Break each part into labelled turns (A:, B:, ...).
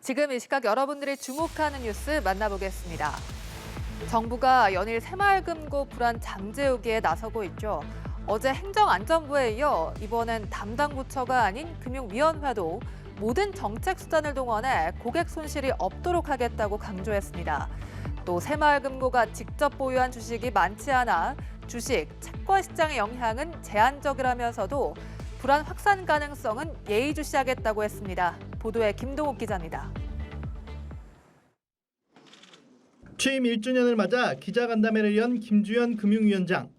A: 지금 이 시각 여러분들이 주목하는 뉴스 만나보겠습니다. 정부가 연일 새마을금고 불안 잠재우기에 나서고 있죠. 어제 행정안전부에 이어 이번엔 담당 부처가 아닌 금융위원회도 모든 정책 수단을 동원해 고객 손실이 없도록 하겠다고 강조했습니다. 또 새마을금고가 직접 보유한 주식이 많지 않아 주식, 채권 시장의 영향은 제한적이라면서도 불안 확산 가능성은 예의주시하겠다고 했습니다. 보도에 김동욱 기자입니다.
B: 취임 1주년을 맞아 기자간담회를 연 김주현 금융위원장.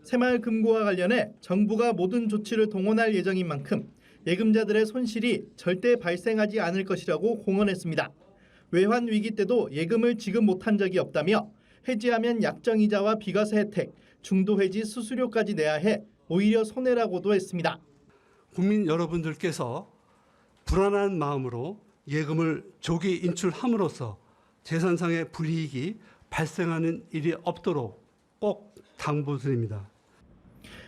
B: 새마을금고와 관련해 정부가 모든 조치를 동원할 예정인 만큼 예금자들의 손실이 절대 발생하지 않을 것이라고 공언했습니다. 외환 위기 때도 예금을 지급 못한 적이 없다며 해지하면 약정이자와 비과세 혜택, 중도 해지 수수료까지 내야 해 오히려 손해라고도 했습니다.
C: 국민 여러분들께서 불안한 마음으로 예금을 조기 인출함으로써 재산상의 불이익이 발생하는 일이 없도록 꼭 당부드립니다.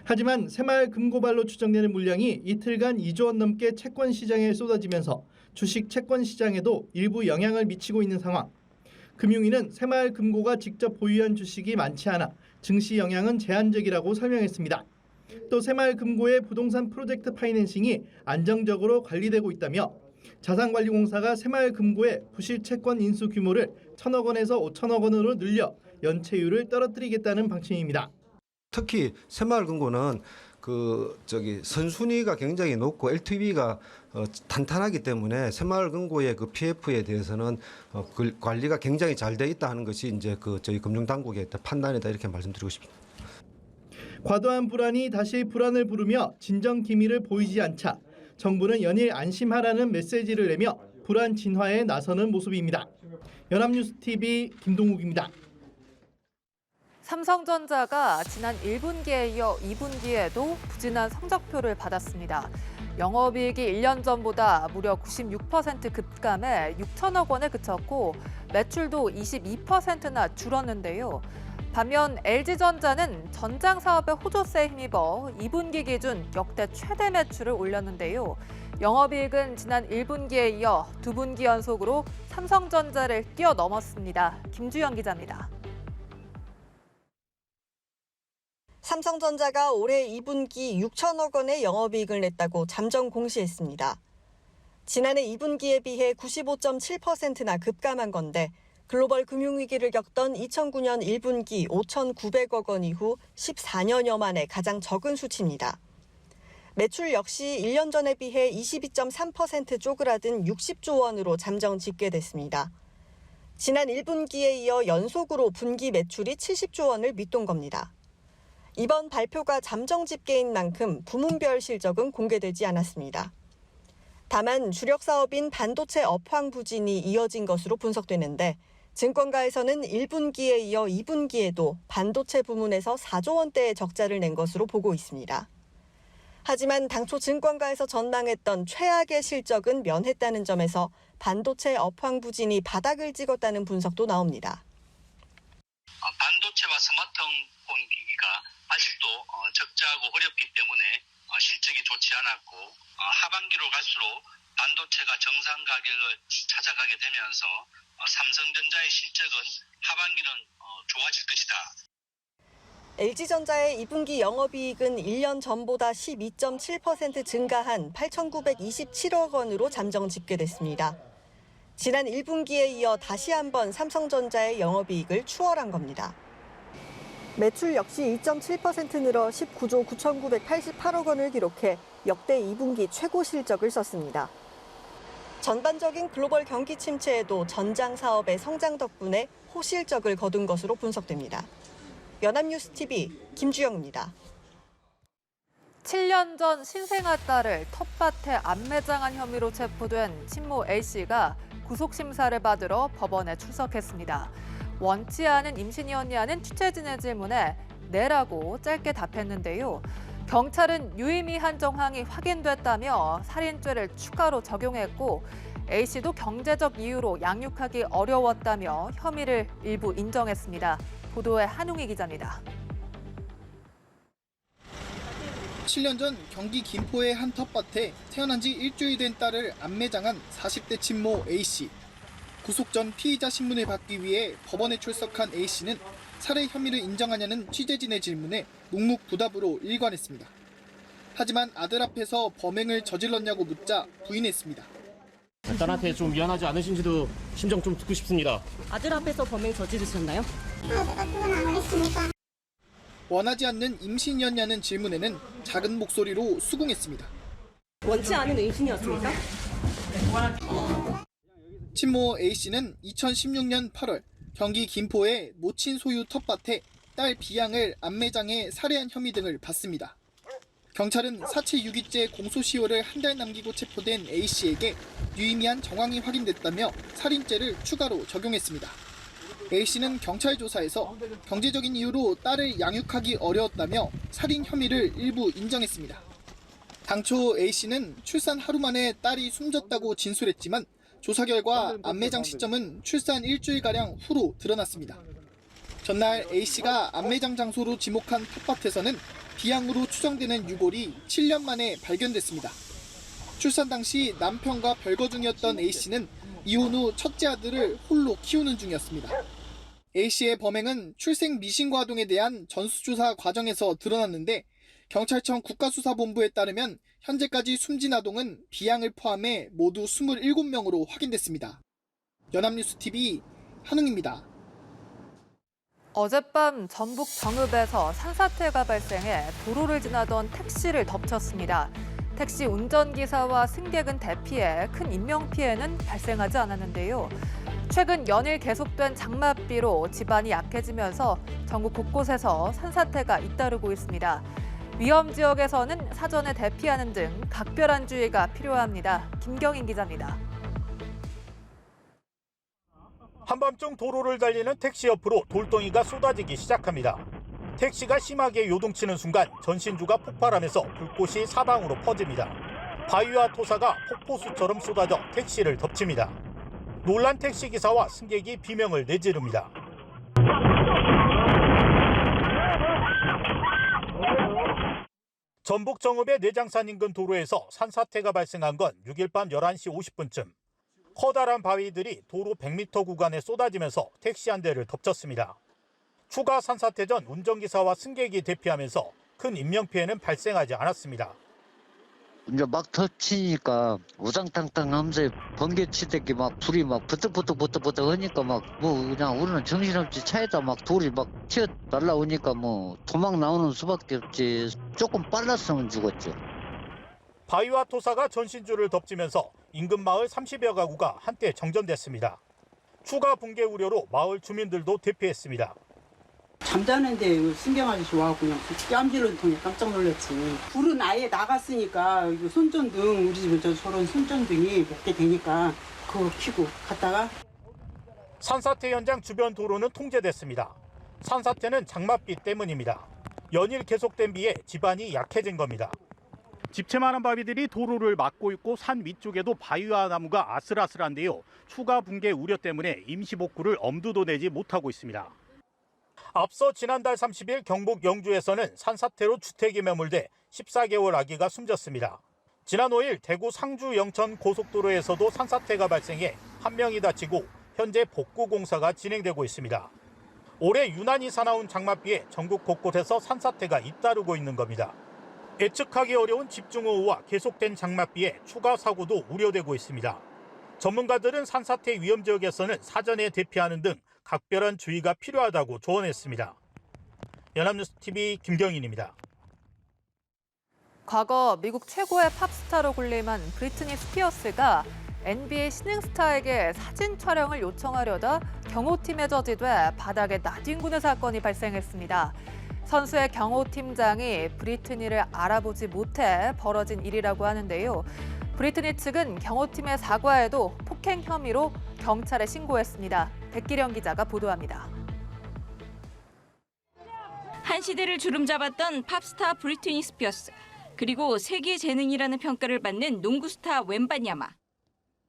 B: 하지만 새마을금고발로 추정되는 물량이 이틀간 2조 원 넘게 채권 시장에 쏟아지면서 주식 채권 시장에도 일부 영향을 미치고 있는 상황. 금융위는 새마을금고가 직접 보유한 주식이 많지 않아 증시 영향은 제한적이라고 설명했습니다. 또 새마을금고의 부동산 프로젝트 파이낸싱이 안정적으로 관리되고 있다며 자산관리공사가 새마을금고의 부실 채권 인수 규모를 1,000억 원에서 5천억 원으로 늘려 연체율을 떨어뜨리겠다는 방침입니다.
D: 특히 새마을금고는 선순위가 굉장히 높고 LTV가 탄탄하기 때문에 새마을금고의 그 PF에 대해서는 관리가 굉장히 잘 돼 있다 하는 것이 이제 저희 금융당국의 판단이다 이렇게 말씀드리고 싶습니다.
B: 과도한 불안이 다시 불안을 부르며 진정 기미를 보이지 않자 정부는 연일 안심하라는 메시지를 내며 불안 진화에 나서는 모습입니다. 연합뉴스TV 김동욱입니다.
A: 삼성전자가 지난 1분기에 이어 2분기에도 부진한 성적표를 받았습니다. 영업이익이 1년 전보다 무려 96% 급감해 6천억 원에 그쳤고 매출도 22%나 줄었는데요. 반면 LG전자는 전장 사업의 호조세에 힘입어 2분기 기준 역대 최대 매출을 올렸는데요. 영업이익은 지난 1분기에 이어 2분기 연속으로 삼성전자를 뛰어넘었습니다. 김주영 기자입니다.
E: 삼성전자가 올해 2분기 6천억 원의 영업이익을 냈다고 잠정 공시했습니다. 지난해 2분기에 비해 95.7%나 급감한 건데 글로벌 금융위기를 겪던 2009년 1분기 5,900억 원 이후 14년여 만에 가장 적은 수치입니다. 매출 역시 1년 전에 비해 22.3% 쪼그라든 60조 원으로 잠정 집계됐습니다. 지난 1분기에 이어 연속으로 분기 매출이 70조 원을 밑돈 겁니다. 이번 발표가 잠정 집계인 만큼 부문별 실적은 공개되지 않았습니다. 다만 주력 사업인 반도체 업황 부진이 이어진 것으로 분석되는데 증권가에서는 1분기에 이어 2분기에도 반도체 부문에서 4조 원대의 적자를 낸 것으로 보고 있습니다. 하지만 당초 증권가에서 전망했던 최악의 실적은 면했다는 점에서 반도체 업황 부진이 바닥을 찍었다는 분석도 나옵니다.
F: 반도체와 스마트폰 기기가 아직도 적자하고 어렵기 때문에 실적이 좋지 않았고 하반기로 갈수록 반도체가 정상 가격을 찾아가게 되면서 삼성전자의 실적은 하반기는 좋아질 것이다.
E: LG전자의 2분기 영업이익은 1년 전보다 12.7% 증가한 8,927억 원으로 잠정 집계됐습니다. 지난 1분기에 이어 다시 한번 삼성전자의 영업이익을 추월한 겁니다. 매출 역시 2.7% 늘어 19조 9,988억 원을 기록해 역대 2분기 최고 실적을 썼습니다. 전반적인 글로벌 경기 침체에도 전장 사업의 성장 덕분에 호실적을 거둔 것으로 분석됩니다. 연합뉴스TV 김주영입니다.
A: 7년 전 신생아 딸을 텃밭에 암매장한 혐의로 체포된 친모 A씨가 구속심사를 받으러 법원에 출석했습니다. 원치 않은 임신이었냐는 취재진의 질문에 네라고 짧게 답했는데요. 경찰은 유의미한 정황이 확인됐다며 살인죄를 추가로 적용했고 A씨도 경제적 이유로 양육하기 어려웠다며 혐의를 일부 인정했습니다. 보도에 한웅희 기자입니다.
G: 7년 전 경기 김포의 한 텃밭에 태어난 지 일주일 된 딸을 암매장한 40대 친모 A씨. 구속 전 피의자 신문을 받기 위해 법원에 출석한 A씨는 살해 혐의를 인정하냐는 취재진의 질문에 묵묵부답으로 일관했습니다. 하지만 아들 앞에서 범행을 저질렀냐고 묻자 부인했습니다.
H: 딸한테 좀 미안하지 않으신지도 심정 좀 듣고 싶습니다.
E: 아들 앞에서 범행 저지르셨나요?
G: 원하지 않는 임신이었냐는 질문에는 작은 목소리로 수긍했습니다.
E: 원치 않은 임신이었습니까?
G: 친모 A씨는 2016년 8월 경기 김포의 모친 소유 텃밭에 딸 B양을 안매장해 살해한 혐의 등을 받습니다. 경찰은 사체 유기죄 공소시효를 한 달 남기고 체포된 A씨에게 유의미한 정황이 확인됐다며 살인죄를 추가로 적용했습니다. A씨는 경찰 조사에서 경제적인 이유로 딸을 양육하기 어려웠다며 살인 혐의를 일부 인정했습니다. 당초 A씨는 출산 하루 만에 딸이 숨졌다고 진술했지만 조사 결과 안매장 시점은 출산 일주일가량 후로 드러났습니다. 전날 A씨가 안매장 장소로 지목한 텃밭에서는 B양으로 추정되는 유골이 7년 만에 발견됐습니다. 출산 당시 남편과 별거 중이었던 A씨는 이혼 후 첫째 아들을 홀로 키우는 중이었습니다. A씨의 범행은 출생 미신고 아동에 대한 전수조사 과정에서 드러났는데 경찰청 국가수사본부에 따르면 현재까지 숨진 아동은 B양을 포함해 모두 27명으로 확인됐습니다. 연합뉴스TV 한웅입니다.
A: 어젯밤 전북 정읍에서 산사태가 발생해 도로를 지나던 택시를 덮쳤습니다. 택시 운전기사와 승객은 대피해 큰 인명피해는 발생하지 않았는데요. 최근 연일 계속된 장맛비로 지반이 약해지면서 전국 곳곳에서 산사태가 잇따르고 있습니다. 위험 지역에서는 사전에 대피하는 등 각별한 주의가 필요합니다. 김경인 기자입니다.
I: 한밤중 도로를 달리는 택시 옆으로 돌덩이가 쏟아지기 시작합니다. 택시가 심하게 요동치는 순간 전신주가 폭발하면서 불꽃이 사방으로 퍼집니다. 바위와 토사가 폭포수처럼 쏟아져 택시를 덮칩니다. 놀란 택시기사와 승객이 비명을 내지릅니다. 전북 정읍의 내장산 인근 도로에서 산사태가 발생한 건 6일 밤 11시 50분쯤. 커다란 바위들이 도로 100m 구간에 쏟아지면서 택시 한 대를 덮쳤습니다. 추가 산사태 전 운전기사와 승객이 대피하면서 큰 인명피해는 발생하지 않았습니다.
J: 이제 막 덮치니까 우당탕탕 하면서 번개 치듯이 막 불이 막 버떡버떡 하니까 막 뭐 그냥 우리는 정신없이 차에다 막 돌이 막 튀어 날라오니까 뭐 도망 나오는 수밖에 없지. 조금 빨랐으면 죽었죠.
I: 바위와 토사가 전신주를 덮치면서 인근 마을 30여 가구가 한때 정전됐습니다. 추가 붕괴 우려로 마을 주민들도 대피했습니다.
K: 잠자는데 신경 아저씨 와서 그냥 뺨질러서 그냥 깜짝 놀랐지. 불은 아예 나갔으니까 손전등 우리 집에 저런 손전등이 몇 개 되니까 그거 켜고 갔다가
I: 산사태 현장 주변 도로는 통제됐습니다. 산사태는 장맛비 때문입니다. 연일 계속된 비에 지반이 약해진 겁니다. 집채만한 바위들이 도로를 막고 있고 산 위쪽에도 바위와 나무가 아슬아슬한데요. 추가 붕괴 우려 때문에 임시복구를 엄두도 내지 못하고 있습니다. 앞서 지난달 30일 경북 영주에서는 산사태로 주택이 매몰돼 14개월 아기가 숨졌습니다. 지난 5일 대구 상주 영천 고속도로에서도 산사태가 발생해 한 명이 다치고 현재 복구 공사가 진행되고 있습니다. 올해 유난히 사나운 장맛비에 전국 곳곳에서 산사태가 잇따르고 있는 겁니다. 예측하기 어려운 집중호우와 계속된 장맛비에 추가 사고도 우려되고 있습니다. 전문가들은 산사태 위험 지역에서는 사전에 대피하는 등 각별한 주의가 필요하다고 조언했습니다. 연합뉴스TV 김경인입니다.
A: 과거 미국 최고의 팝스타로 군림한 브리트니 스피어스가 NBA 신인 스타에게 사진 촬영을 요청하려다 경호팀에 저지돼 바닥에 나뒹구는 사건이 발생했습니다. 선수의 경호팀장이 브리트니를 알아보지 못해 벌어진 일이라고 하는데요. 브리트니 측은 경호팀의 사과에도 폭행 혐의로 경찰에 신고했습니다. 백기령 기자가 보도합니다.
L: 한 시대를 주름잡았던 팝스타 브리트니 스피어스, 그리고 세계 재능이라는 평가를 받는 농구 스타 웬바냐마.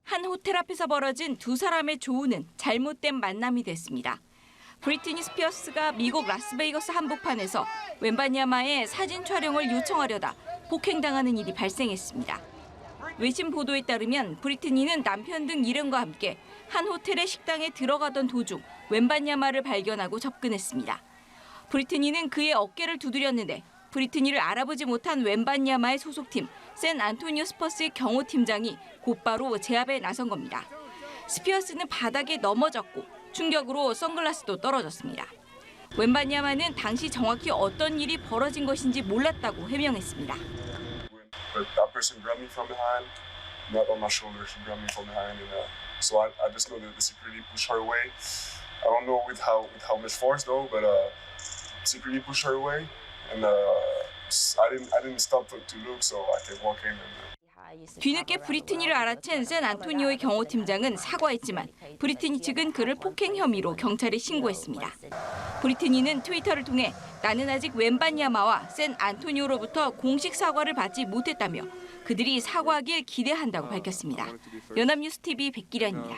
L: 한 호텔 앞에서 벌어진 두 사람의 조우는 잘못된 만남이 됐습니다. 브리트니 스피어스가 미국 라스베이거스 한복판에서 웬바냐마의 사진 촬영을 요청하려다 폭행당하는 일이 발생했습니다. 외신 보도에 따르면 브리트니는 남편 등 일행과 함께 한 호텔의 식당에 들어가던 도중 웬바냐마를 발견하고 접근했습니다. 브리트니는 그의 어깨를 두드렸는데 브리트니를 알아보지 못한 웬바냐마의 소속팀 샌 안토니오 스퍼스의 경호팀장이 곧바로 제압에 나선 겁니다. 스피어스는 바닥에 넘어졌고 충격으로 선글라스도 떨어졌습니다. 웬바냐마는 당시 정확히 어떤 일이 벌어진 것인지 몰랐다고 해명했습니다.
M: But that person grabbed me from behind, not on my shoulder. She grabbed me from behind, and so I just know that the security pushed her away. I don't know with how much force though, but security pushed her away, and I didn't stop to look, so I kept walking.
L: 뒤늦게 브리트니를 알아챈 샌 안토니오의 경호팀장은 사과했지만 브리트니 측은 그를 폭행 혐의로 경찰에 신고했습니다. 브리트니는 트위터를 통해 나는 아직 웬바냐마와 샌 안토니오로부터 공식 사과를 받지 못했다며 그들이 사과하길 기대한다고 밝혔습니다. 연합뉴스TV 백기련입니다.